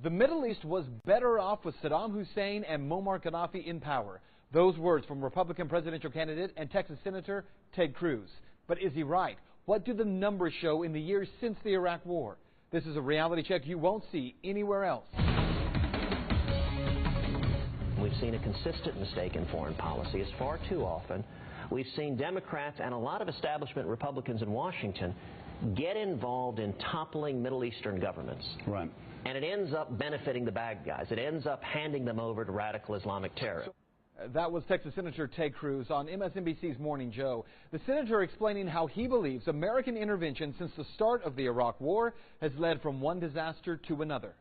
The Middle East was better off with Saddam Hussein and Muammar Gaddafi in power. Those words from Republican presidential candidate and Texas Senator Ted Cruz. But is he right? What do the numbers show in the years since the Iraq War? This is a reality check you won't see anywhere else. We've seen a consistent mistake in foreign policy. It's far too often. We've seen Democrats and a lot of establishment Republicans in Washington get involved in toppling Middle Eastern governments. Right. And it ends up benefiting the bad guys. It ends up handing them over to radical Islamic terrorists. That was Texas Senator Ted Cruz on MSNBC's Morning Joe. The senator explaining how he believes American intervention since the start of the Iraq War has led from one disaster to another.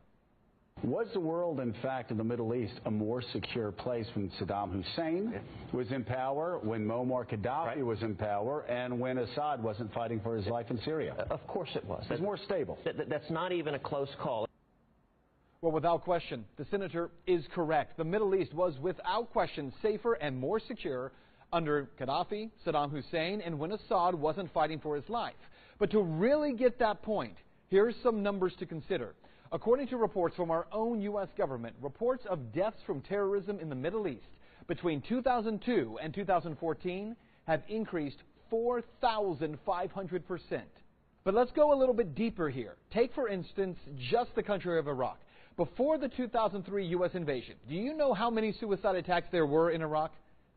Was the world, in fact, in the Middle East a more secure place when Saddam Hussein was in power, when Muammar Gaddafi was in power, and when Assad wasn't fighting for his life in Syria? Of course it was. It was more stable. That's not even a close call. Well, without question, the senator is correct. The Middle East was, without question, safer and more secure under Gaddafi, Saddam Hussein, and when Assad wasn't fighting for his life. But to really get that point, here's some numbers to consider. According to reports from our own U.S. government, reports of deaths from terrorism in the Middle East between 2002 and 2014 have increased 4,500%. But let's go a little bit deeper here. Take, for instance, just the country of Iraq. Before the 2003 U.S. invasion, do you know how many suicide attacks there were in Iraq?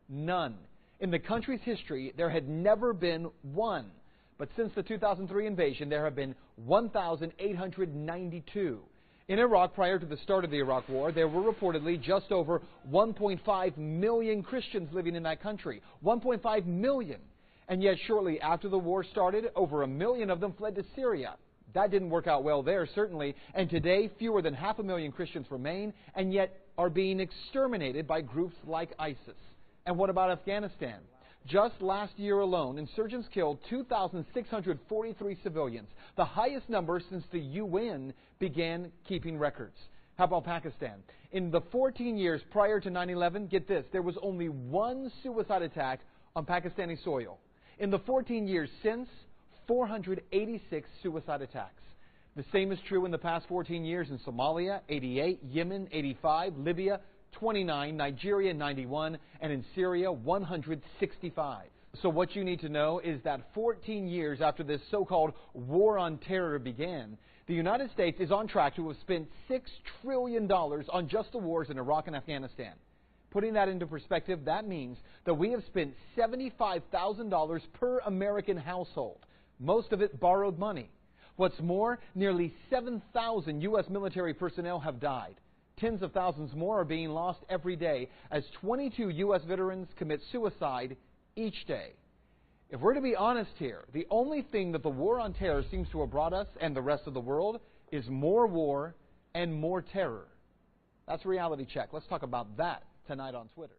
None. In the country's history, there had never been one. But since the 2003 invasion, there have been 1,892. In Iraq, prior to the start of the Iraq War, there were reportedly just over 1.5 million Christians living in that country. 1.5 million. And yet, shortly after the war started, over 1 million of them fled to Syria. That didn't work out well there, certainly. And today, fewer than 500,000 Christians remain, and yet are being exterminated by groups like ISIS. And what about Afghanistan? Just last year alone, insurgents killed 2,643 civilians, the highest number since the UN began keeping records. How about Pakistan? In the 14 years prior to 9/11, get this, there was only one suicide attack on Pakistani soil. In the 14 years since, 486 suicide attacks. The same is true in the past 14 years in Somalia, 88, Yemen, 85, Libya, 29, Nigeria, 91, and in Syria, 165. So what you need to know is that 14 years after this so-called war on terror began, the United States is on track to have spent $6 trillion on just the wars in Iraq and Afghanistan. Putting that into perspective, that means that we have spent $75,000 per American household, most of it borrowed money. What's more, nearly 7,000 U.S. military personnel have died. Tens of thousands more are being lost every day as 22 U.S. veterans commit suicide each day. If we're to be honest here, the only thing that the war on terror seems to have brought us and the rest of the world is more war and more terror. That's Reality Check. Let's talk about that tonight on Twitter.